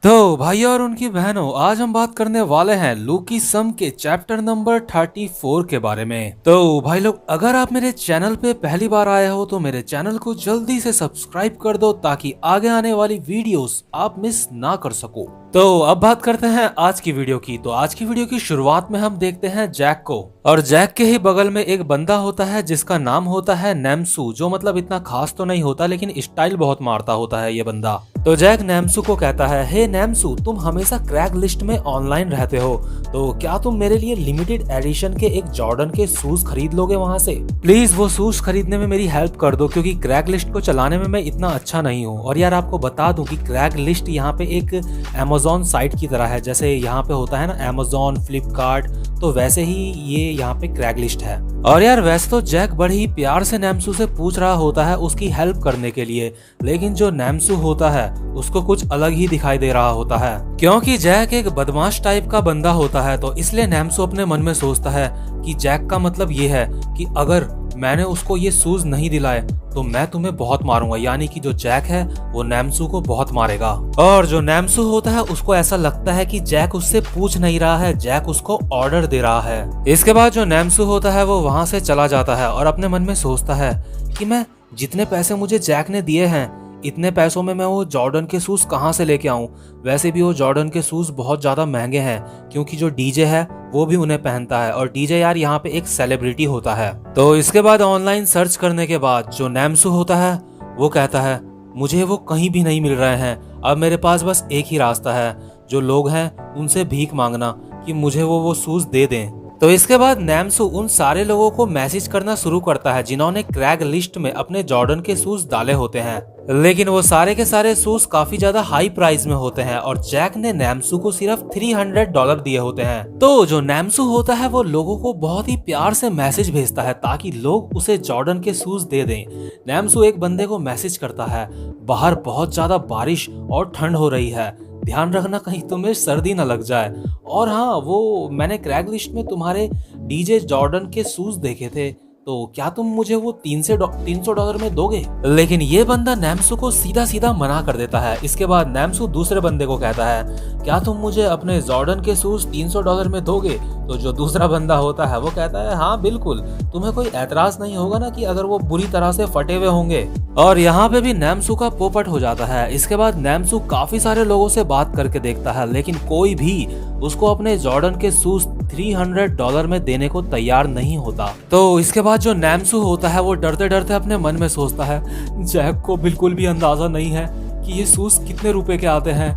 तो भाई और उनकी बहनों, आज हम बात करने वाले हैं लूकी सम के चैप्टर नंबर 34 के बारे में। तो भाई लोग, अगर आप मेरे चैनल पे पहली बार आए हो तो मेरे चैनल को जल्दी से सब्सक्राइब कर दो ताकि आगे आने वाली वीडियोस आप मिस ना कर सको। तो अब बात करते हैं आज की वीडियो की। तो आज की वीडियो की शुरुआत में हम देखते हैं जैक को, और जैक के ही बगल में एक बंदा होता है जिसका नाम होता है नैम्सू, जो मतलब इतना खास तो नहीं होता लेकिन स्टाइल बहुत मारता होता है ये बंदा। तो जैक नैम्सू को कहता है, हे नैम्सू, तुम हमेशा क्रैग लिस्ट में ऑनलाइन रहते हो, तो क्या तुम मेरे लिए लिमिटेड एडिशन के एक जॉर्डन के शूज खरीद लोगे वहाँ से? प्लीज वो शूज खरीदने में मेरी हेल्प कर दो, क्योंकि क्रैग लिस्ट को चलाने में मैं इतना अच्छा नहीं हूँ। और यार आपको बता दूं कि क्रैग लिस्ट यहाँ पे एक अमेज़न साइट की तरह है, जैसे यहाँ पे होता है ना अमेज़न, फ्लिपकार्ट, तो वैसे ही ये यहाँ पे क्रैग लिस्ट है। और यार वैसे तो जैक बड़ी ही प्यार से नैम्सू से पूछ रहा होता है उसकी हेल्प करने के लिए, लेकिन जो नैम्सू होता है उसको कुछ अलग ही दिखाई दे रहा होता है, क्योंकि जैक एक बदमाश टाइप का बंदा होता है। तो इसलिए नैम्सू अपने मन में सोचता है कि जैक का मतलब ये है कि अगर मैंने उसको ये शूज नहीं दिलाए तो मैं तुम्हें बहुत मारूंगा, यानी कि जो जैक है वो नैम्सू को बहुत मारेगा। और जो नैम्सू होता है उसको ऐसा लगता है कि जैक उससे पूछ नहीं रहा है, जैक उसको ऑर्डर दे रहा है। इसके बाद जो नैम्सू होता है वो वहां से चला जाता है और अपने मन में सोचता है कि मैं जितने पैसे मुझे जैक ने दिए हैं, इतने पैसों में मैं वो जॉर्डन के शूज कहाँ से लेके आऊं? वैसे भी वो जॉर्डन के शूज बहुत ज्यादा महंगे हैं, क्योंकि जो डीजे है वो भी उन्हें पहनता है, और डीजे यार यहाँ पे एक सेलिब्रिटी होता है। तो इसके बाद ऑनलाइन सर्च करने के बाद जो नैम्सू होता है वो कहता है, मुझे वो कहीं भी नहीं मिल रहे हैं, अब मेरे पास बस एक ही रास्ता है, जो लोग हैं उनसे भीख मांगना कि मुझे वो शूज दे दें। तो इसके बाद नैम्सू उन सारे लोगों को मैसेज करना शुरू करता है जिन्होंने क्रैग लिस्ट में अपने जॉर्डन के शूज डाले होते हैं, लेकिन वो सारे के सारे शूज काफी ज्यादा हाई प्राइस में होते हैं और जैक ने नैम्सू को सिर्फ $300 दिए होते हैं। तो जो नैम्सू होता है वो लोगों को बहुत ही प्यार से मैसेज भेजता है ताकि लोग उसे जॉर्डन के शूज दे दें। नैम्सू एक बंदे को मैसेज करता है, बाहर बहुत ज्यादा बारिश और ठंड हो रही है, ध्यान रखना कहीं तुम्हें सर्दी न लग जाए। और हाँ, वो मैंने क्रैग लिस्ट में तुम्हारे डीजे जॉर्डन के शूज देखे थे, तो क्या तुम मुझे वो $300 में दोगे? लेकिन ये बंदा नैम्सू को सीधा सीधा मना कर देता है। इसके बाद नैम्सू दूसरे बंदे को कहता है, क्या तुम मुझे अपने जॉर्डन के शूज $300 में दोगे? तो जो दूसरा बंदा होता है वो कहता है, हाँ बिल्कुल, तुम्हें कोई एतराज नहीं होगा ना कि अगर वो बुरी तरह से फटे हुए होंगे? और यहाँ पे भी नैम्सू का पोपट हो जाता है। इसके बाद नैम्सू काफी सारे लोगों से बात करके देखता है, लेकिन कोई भी उसको अपने जॉर्डन के शूज $300 में देने को तैयार नहीं होता। तो इसके बाद जो नैम्सू होता है वो डरते डरते अपने मन में सोचता है, जैक को बिल्कुल भी अंदाजा नहीं है कि ये शूज कितने रुपए के आते हैं,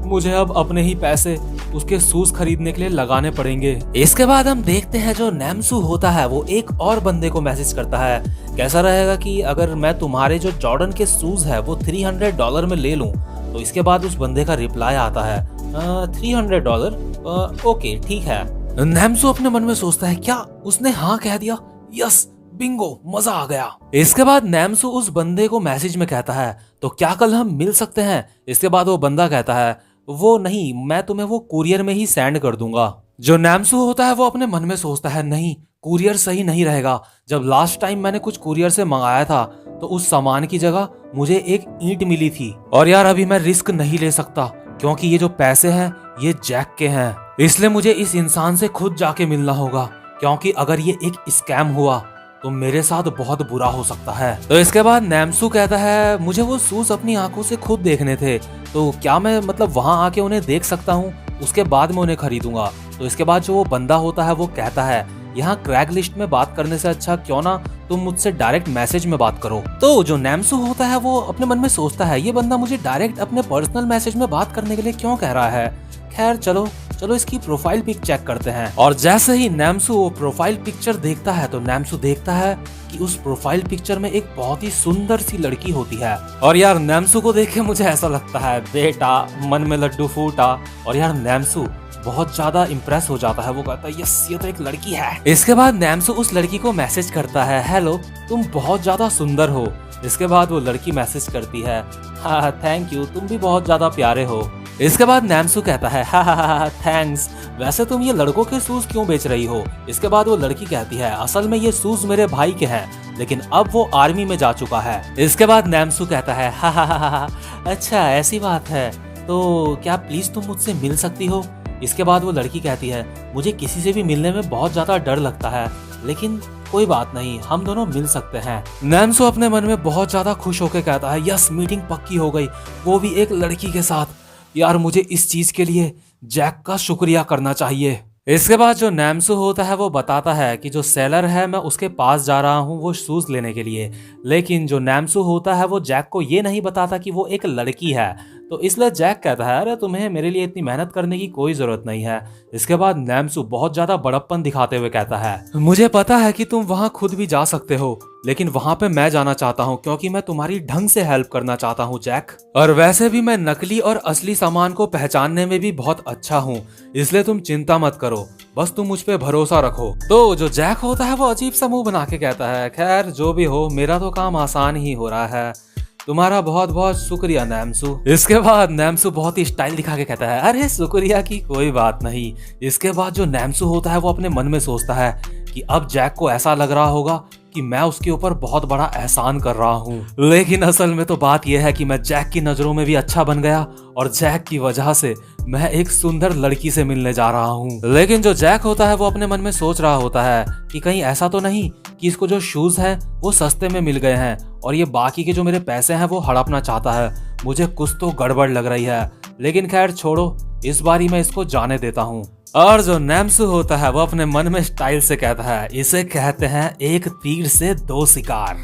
मुझे अब अपने ही पैसे उसके शूज खरीदने के लिए लगाने पड़ेंगे। इसके बाद हम देखते हैं जो नैम्सू होता है वो एक और बंदे को मैसेज करता है, कैसा रहेगा कि अगर मैं तुम्हारे जो जॉर्डन के शूज है वो $300 में ले लूं? तो इसके बाद उस बंदे का रिप्लाई आता है, $300? ओके ठीक है। नैम्सू अपने मन में सोचता है, क्या उसने हाँ कह दिया? यस, बिंगो, मजा आ गया। इसके बाद नैम्सू उस बंदे को मैसेज में कहता है, तो क्या कल हम मिल सकते हैं? इसके बाद वो बंदा कहता है, वो नहीं, मैं तुम्हें वो कुरियर में ही सेंड कर दूंगा। जो नैम्सू होता है वो अपने मन में सोचता है, नहीं, कुरियर सही नहीं रहेगा। जब लास्ट टाइम मैंने कुछ कुरियर से मंगाया था तो उस सामान की जगह मुझे एक ईंट मिली थी, और यार अभी मैं रिस्क नहीं ले सकता क्योंकि ये जो पैसे हैं ये जैक के हैं, इसलिए मुझे इस इंसान से खुद जाके मिलना होगा, क्योंकि अगर ये एक स्कैम हुआ तो मेरे साथ बहुत बुरा हो सकता है। तो इसके बाद नैम्सू कहता है, मुझे वो शूज अपनी आंखों से खुद देखने थे, तो क्या मैं मतलब वहां आके उन्हें देख सकता हूँ? उसके बाद मैं उन्हें खरीदूंगा। तो इसके बाद जो वो बंदा होता है वो कहता है, यहाँ क्रैग लिस्ट में बात करने से अच्छा क्यों ना तुम मुझसे डायरेक्ट मैसेज में बात करो। तो जो नैम्सू होता है वो अपने मन में सोचता है, ये बंदा मुझे डायरेक्ट अपने पर्सनल मैसेज में बात करने के लिए क्यों कह रहा है? खैर चलो इसकी प्रोफाइल पिक चेक करते हैं। और जैसे ही नैम्सू वो प्रोफाइल पिक्चर देखता है तो नैम्सू देखता है कि उस प्रोफाइल पिक्चर में एक बहुत ही सुंदर सी लड़की होती है। और यार नैम्सू को देख के मुझे ऐसा लगता है, बेटा मन में लड्डू फूटा। और यार नैम्सू बहुत ज्यादा इम्प्रेस हो जाता है, वो कहता है, यस, ये तो एक लड़की है। इसके बाद नैम्सू उस लड़की को मैसेज करता है, हेलो, तुम बहुत ज्यादा सुंदर हो। इसके बाद वो लड़की मैसेज करती है, हाँ थैंक यू, तुम भी बहुत ज्यादा प्यारे हो। इसके बाद नैम्सू कहता है, हा थैंक्स, वैसे तुम ये लड़कों के शूज क्यों बेच रही हो? इसके बाद वो लड़की कहती है, असल में ये शूज मेरे भाई के हैं, लेकिन अब वो आर्मी में जा चुका है। इसके बाद नैम्सू कहता है, हा अच्छा ऐसी बात है, तो क्या प्लीज तुम मुझसे मिल सकती हो? इसके बाद वो लड़की कहती है, मुझे किसी से भी मिलने में बहुत ज्यादा डर लगता है, लेकिन कोई बात नहीं, हम दोनों मिल सकते हैं। नैम्सो अपने मन में बहुत ज्यादा खुश होकर कहता है, यस, मीटिंग पक्की हो गई, वो भी एक लड़की के साथ। यार मुझे इस चीज के लिए जैक का शुक्रिया करना चाहिए। इसके बाद जो नैम्सो होता है वो बताता है कि जो सेलर है मैं उसके पास जा रहा हूँ वो शूज लेने के लिए, लेकिन जो नैम्सो होता है वो जैक को ये नहीं बताता कि वो एक लड़की है। तो इसलिए जैक कहता है, अरे तुम्हें मेरे लिए इतनी मेहनत करने की कोई जरूरत नहीं है। इसके बाद नैम्सो बहुत ज्यादा बड़प्पन दिखाते हुए कहता है, मुझे पता है कि तुम वहां खुद भी जा सकते हो, लेकिन वहां पे मैं जाना चाहता हूँ क्योंकि मैं तुम्हारी ढंग से हेल्प करना चाहता हूँ जैक। और वैसे भी मैं नकली और असली सामान को पहचानने में भी बहुत अच्छा हूँ, इसलिए तुम चिंता मत करो, बस तुम मुझ पे भरोसा रखो। तो जो जैक होता है वो अजीब सा मुंह बना के कहता है, खैर जो भी हो, मेरा तो काम आसान ही हो रहा है, तुम्हारा बहुत बहुत शुक्रिया नैम्सो। इसके बाद नैम्सो बहुत ही स्टाइल दिखा के कहता है, अरे शुक्रिया की कोई बात नहीं। इसके बाद जो नैम्सो होता है वो अपने मन में सोचता है कि अब जैक को ऐसा लग रहा होगा कि मैं उसके ऊपर बहुत बड़ा एहसान कर रहा हूँ, लेकिन असल में तो बात यह है कि मैं जैक की नजरों में भी अच्छा बन गया और जैक की वजह से मैं एक सुंदर लड़की से मिलने जा रहा हूँ। लेकिन जो जैक होता है वो अपने मन में सोच रहा होता है कि कहीं ऐसा तो नहीं कि इसको जो शूज है वो सस्ते में मिल गए हैं और ये बाकी के जो मेरे पैसे हैं वो हड़पना चाहता है। मुझे कुछ तो गड़बड़ लग रही है, लेकिन खैर छोड़ो, इस बारी मैं इसको जाने देता हूँ। और जो नैम्सो होता है वो अपने मन में स्टाइल से कहता है, इसे कहते हैं एक तीर से दो शिकार।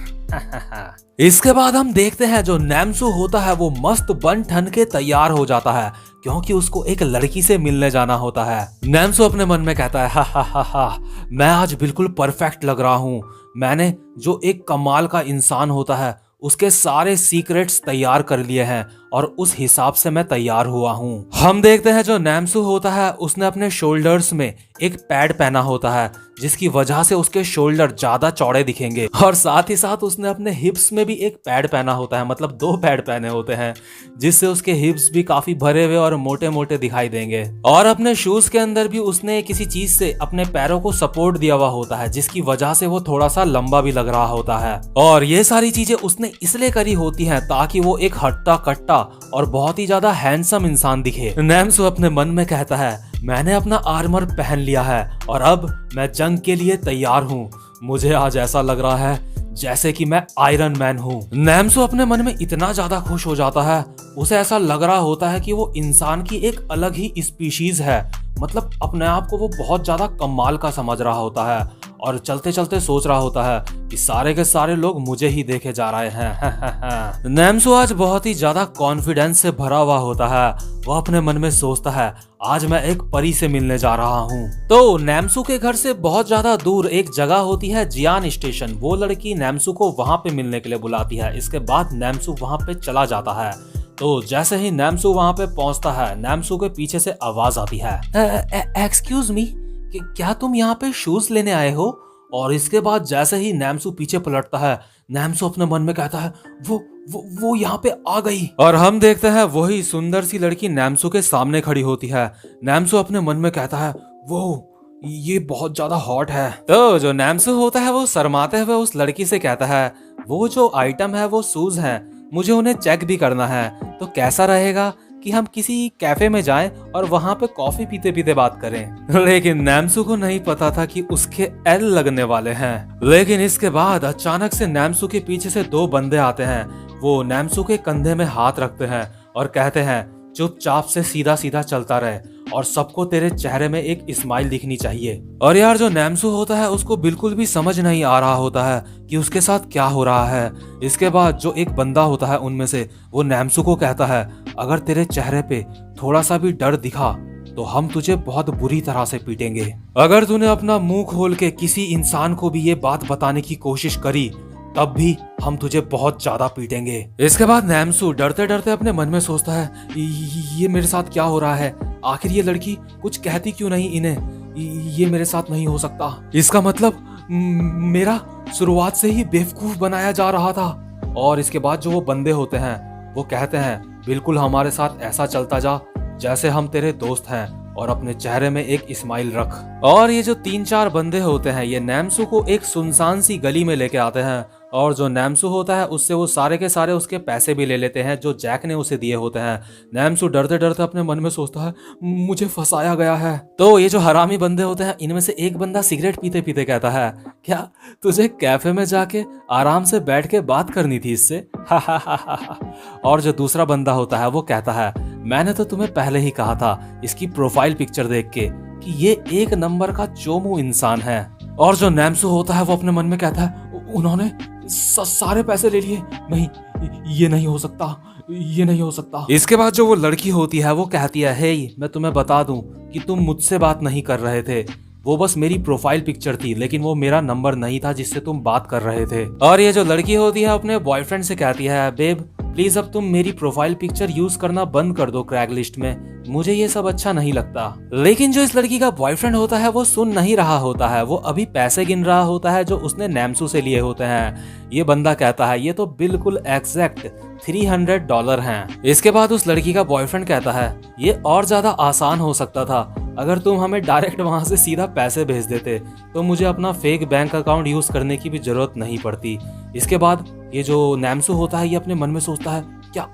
इसके बाद हम देखते हैं जो नैम्सो होता है वो मस्त बन ठन के तैयार हो जाता है क्योंकि उसको एक लड़की से मिलने जाना होता है। नैम्सो अपने मन में कहता है, हा हा हा हा, मैं आज बिल्कुल परफेक्ट लग रहा हूँ। मैंने जो एक कमाल का इंसान होता है उसके सारे सीक्रेट्स तैयार कर लिए हैं और उस हिसाब से मैं तैयार हुआ हूँ। हम देखते हैं जो नैम्सो होता है उसने अपने शोल्डर्स में एक पैड पहना होता है जिसकी वजह से उसके शोल्डर ज्यादा चौड़े दिखेंगे, और साथ ही साथ उसने अपने हिप्स में भी एक पैड पहना होता है, मतलब दो पैड पहने होते हैं जिससे उसके हिप्स भी काफी भरे हुए और मोटे मोटे दिखाई देंगे। और अपने शूज के अंदर भी उसने किसी चीज से अपने पैरों को सपोर्ट दिया हुआ होता है जिसकी वजह से वो थोड़ा सा लंबा भी लग रहा होता है। और ये सारी चीजें उसने इसलिए करी होती है ताकि वो एक हट्टा कट्टा और बहुत ही ज्यादा हैंडसम इंसान दिखे। नैम्सो अपने मन में कहता है, मैंने अपना आर्मर पहन लिया है और अब मैं जंग के लिए तैयार हूँ। मुझे आज ऐसा लग रहा है जैसे कि मैं आयरन मैन हूँ। नैम्सो अपने मन में इतना ज्यादा खुश हो जाता है, उसे ऐसा लग रहा होता है कि वो इंसान की एक अलग ही स्पीशीज है, मतलब अपने आप को वो बहुत ज्यादा कमाल का समझ रहा होता है और चलते चलते सोच रहा होता है कि सारे के सारे लोग मुझे ही देखे जा रहे हैं। नैम्सो आज बहुत ही ज्यादा कॉन्फिडेंस से भरा हुआ होता है। वह अपने मन में सोचता है, आज मैं एक परी से मिलने जा रहा हूँ। तो नैम्सो के घर से बहुत ज्यादा दूर एक जगह होती है जियान स्टेशन। वो लड़की नैम्सो को वहां पे मिलने के लिए बुलाती है। इसके बाद नैम्सो वहां पे चला जाता है। तो जैसे ही नैम्सो वहां पे पहुंचता है, नैम्सो के पीछे से आवाज आती है, एक्सक्यूज मी, क्या तुम यहाँ पे शूज लेने आए हो? और इसके बाद जैसे ही नैम्सो पीछे पलटता है, नैम्सो अपने मन में कहता है, वो यहाँ पे आ गई। और हम देखते हैं वही सुंदर सी लड़की नैम्सो के सामने खड़ी होती है। नैम्सो अपने मन में कहता है, वो ये बहुत ज्यादा हॉट है। तो जो नैम्सो होता है वो शर्माते हुए उस लड़की से कहता है, वो जो आइटम है वो शूज है, मुझे उन्हें चेक भी करना है, तो कैसा रहेगा कि हम किसी कैफे में जाएं और वहां पे कॉफी पीते पीते बात करें। लेकिन नैम्सो को नहीं पता था कि उसके एल लगने वाले हैं। लेकिन इसके बाद अचानक से नैम्सो के पीछे से दो बंदे आते हैं। वो नैम्सो के कंधे में हाथ रखते हैं और कहते हैं, चुपचाप से सीधा सीधा चलता रहे और सबको तेरे चेहरे में एक स्माइल दिखनी चाहिए। और यार जो नैम्सो होता है उसको बिल्कुल भी समझ नहीं आ रहा होता है कि उसके साथ क्या हो रहा है। इसके बाद जो एक बंदा होता है उनमें से, वो नैम्सो को कहता है, अगर तेरे चेहरे पे थोड़ा सा भी डर दिखा तो हम तुझे बहुत बुरी तरह से पीटेंगे। अगर तूने अपना मुंह खोल के किसी इंसान को भी ये बात बताने की कोशिश करी तब भी हम तुझे बहुत ज्यादा पीटेंगे। इसके बाद नैम्सो डरते डरते अपने मन में सोचता है, ये मेरे साथ क्या हो रहा है? आखिर ये लड़की कुछ कहती क्यों नहीं इन्हें? ये मेरे साथ नहीं हो सकता। इसका मतलब मेरा शुरुआत से ही बेवकूफ बनाया जा रहा था। और इसके बाद जो वो बंदे होते हैं वो कहते हैं, बिल्कुल हमारे साथ ऐसा चलता जा जैसे हम तेरे दोस्त हैं और अपने चेहरे में एक स्माइल रख। और ये जो 3-4 बंदे होते हैं ये नैम्सो को एक सुनसान सी गली में लेके आते हैं और जो नैम्सू होता है उससे वो सारे के सारे उसके पैसे भी ले लेते हैं जो जैक ने उसे दिए होते हैं। नैम्सू डरते डरते अपने मन में सोचता है मुझे फंसाया गया है। तो ये जो हरामी बंदे होते हैं इनमें से एक बंदा सिगरेट पीते पीते कहता है क्या तुझे कैफे में जाके आराम से बैठ के बात करनी थी इससे? और जो दूसरा बंदा होता है वो कहता है मैंने तो तुम्हें पहले ही कहा था इसकी प्रोफाइल पिक्चर देख के कि ये एक नंबर का चोमू इंसान है। और जो नैम्सू होता है वो अपने मन में कहता है उन्होंने सारे पैसे ले लिए, नहीं ये नहीं हो सकता, ये नहीं हो सकता। इसके बाद जो वो लड़की होती है वो कहती है हे मैं तुम्हें बता दूं कि तुम मुझसे बात नहीं कर रहे थे, वो बस मेरी प्रोफाइल पिक्चर थी लेकिन वो मेरा नंबर नहीं था जिससे तुम बात कर रहे थे। और ये जो लड़की होती है अपने बॉयफ्रेंड से कहती है बेब प्लीज अब तुम मेरी प्रोफाइल पिक्चर यूज करना बंद कर दो क्रैग लिस्ट में, मुझे ये सब अच्छा नहीं लगता। लेकिन जो इस लड़की का बॉयफ्रेंड होता है वो सुन नहीं रहा होता है, वो अभी पैसे गिन रहा होता है जो उसने नैम्सू से लिए होते हैं। ये बंदा कहता है ये तो बिल्कुल एग्जैक्ट $300 हैं। इसके बाद उस लड़की का बॉयफ्रेंड कहता है ये और ज्यादा आसान हो सकता था अगर तुम हमें डायरेक्ट वहां से सीधा पैसे भेज देते तो मुझे अपना फेक बैंक अकाउंट यूज करने की भी जरूरत नहीं पड़ती। इसके बाद ये जो नैम्सू होता है ये अपने मन में सोचता है क्या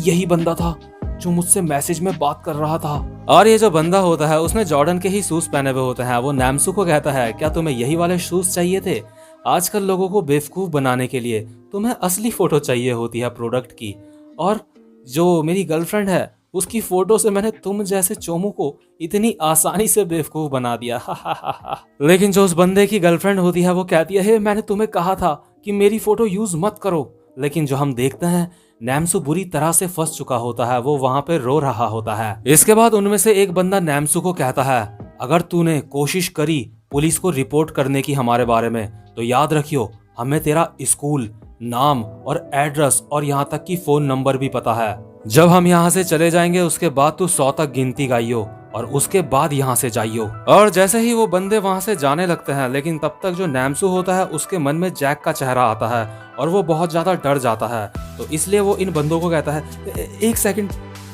यही बंदा था जो मुझसे मैसेज में बात कर रहा था। और ये जो बंदा होता है उसने जॉर्डन के ही शूज पहने हुए होते हैं। वो नैम्सू को कहता है क्या तुम्हें यही वाले शूज चाहिए थे? आजकल लोगों को बेवकूफ बनाने के लिए तुम्हें असली फोटो चाहिए होती है प्रोडक्ट की, और जो मेरी गर्लफ्रेंड है उसकी फोटो से मैंने तुम जैसे चोमू को इतनी आसानी से बेवकूफ बना दिया। लेकिन जो उस बंदे की गर्लफ्रेंड होती है वो कहती है मैंने तुम्हें कहा था कि मेरी फोटो यूज मत करो। लेकिन जो हम देखते हैं नैम्सू बुरी तरह से फंस चुका होता है, वो वहां पे रो रहा होता है। इसके बाद उनमें से एक बंदा नैम्सू को कहता है अगर तूने कोशिश करी पुलिस को रिपोर्ट करने की हमारे बारे में तो याद रखियो हमें तेरा स्कूल, नाम और एड्रेस और यहाँ तक कि फोन नंबर भी पता है। जब हम यहाँ से चले जाएंगे उसके बाद तू 100 तक गिनती गाइयो और उसके बाद यहाँ से जाइयो। और जैसे ही वो बंदे वहां से जाने लगते हैं लेकिन तब तक जो नैम्सू होता है उसके मन में जैक का चेहरा आता है और वो बहुत ज्यादा डर जाता है। तो इसलिए वो इन बंदों को कहता है एक सेकंड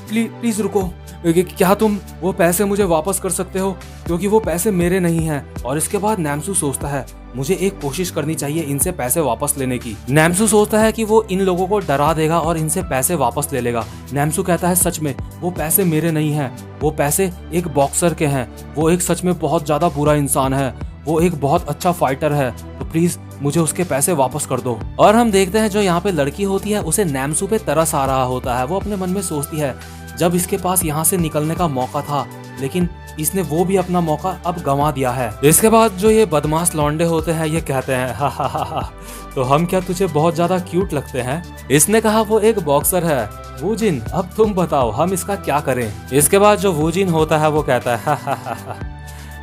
प्लीज रुको, क्या तुम वो पैसे मुझे वापस कर सकते हो क्योंकि वो पैसे मेरे नहीं हैं। और इसके बाद नैम्सू सोचता है मुझे एक कोशिश करनी चाहिए इनसे पैसे वापस लेने की। नैम्सू सोचता है कि वो इन लोगों को डरा देगा और इनसे पैसे वापस ले लेगा। नैम्सू कहता है सच में वो पैसे मेरे नहीं हैं, वो पैसे एक बॉक्सर के हैं, वो एक सच में बहुत ज्यादा बुरा इंसान है, वो एक बहुत अच्छा फाइटर है, तो प्लीज मुझे उसके पैसे वापस कर दो। और हम देखते हैं जो यहाँ पे लड़की होती है उसे नैम्सू पे तरस आ रहा होता है। वो अपने मन में सोचती है जब इसके पास यहाँ से निकलने का मौका था लेकिन इसने वो भी अपना मौका अब गंवा दिया है। इसके बाद जो ये बदमाश लौंडे होते हैं ये कहते हैं हा तो हम क्या तुझे बहुत ज्यादा क्यूट लगते हैं? इसने कहा वो एक बॉक्सर है। वूजिन अब तुम बताओ हम इसका क्या करें? इसके बाद जो वूजिन होता है वो कहता है हा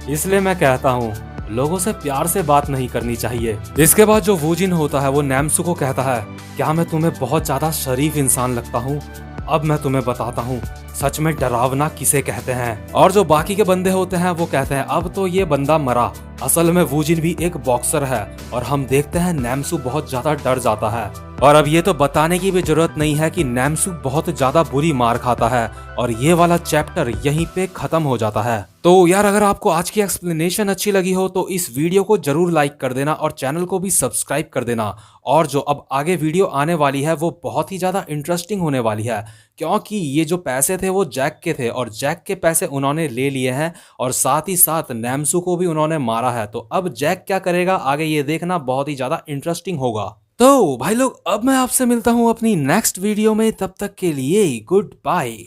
इसलिए मैं कहता हूँ लोगों से प्यार से बात नहीं करनी चाहिए। इसके बाद जो वूजिन होता है वो नैम्सू को कहता है क्या मैं तुम्हें बहुत ज्यादा शरीफ इंसान लगता हूँ? अब मैं तुम्हें बताता हूँ सच में डरावना किसे कहते हैं। और जो बाकी के बंदे होते हैं वो कहते हैं अब तो ये बंदा मरा, असल में वूजिन भी एक बॉक्सर है। और हम देखते हैं नैम्सू बहुत ज्यादा डर जाता है। और अब ये तो बताने की भी जरूरत नहीं है कि नैम्सू बहुत ज्यादा बुरी मार खाता है और ये वाला चैप्टर यहीं पे खत्म हो जाता है। तो यार अगर आपको आज की एक्सप्लेनेशन अच्छी लगी हो तो इस वीडियो को जरूर लाइक कर देना और चैनल को भी सब्सक्राइब कर देना। और जो अब आगे वीडियो आने वाली है वो बहुत ही ज्यादा इंटरेस्टिंग होने वाली है क्योंकि ये जो पैसे थे वो जैक के थे और जैक के पैसे उन्होंने ले लिए हैं और साथ ही साथ नैम्सू को भी उन्होंने मारा है। तो अब जैक क्या करेगा आगे ये देखना बहुत ही ज्यादा इंटरेस्टिंग होगा। तो भाई लोग अब मैं आपसे मिलता हूं अपनी नेक्स्ट वीडियो में, तब तक के लिए गुड बाय।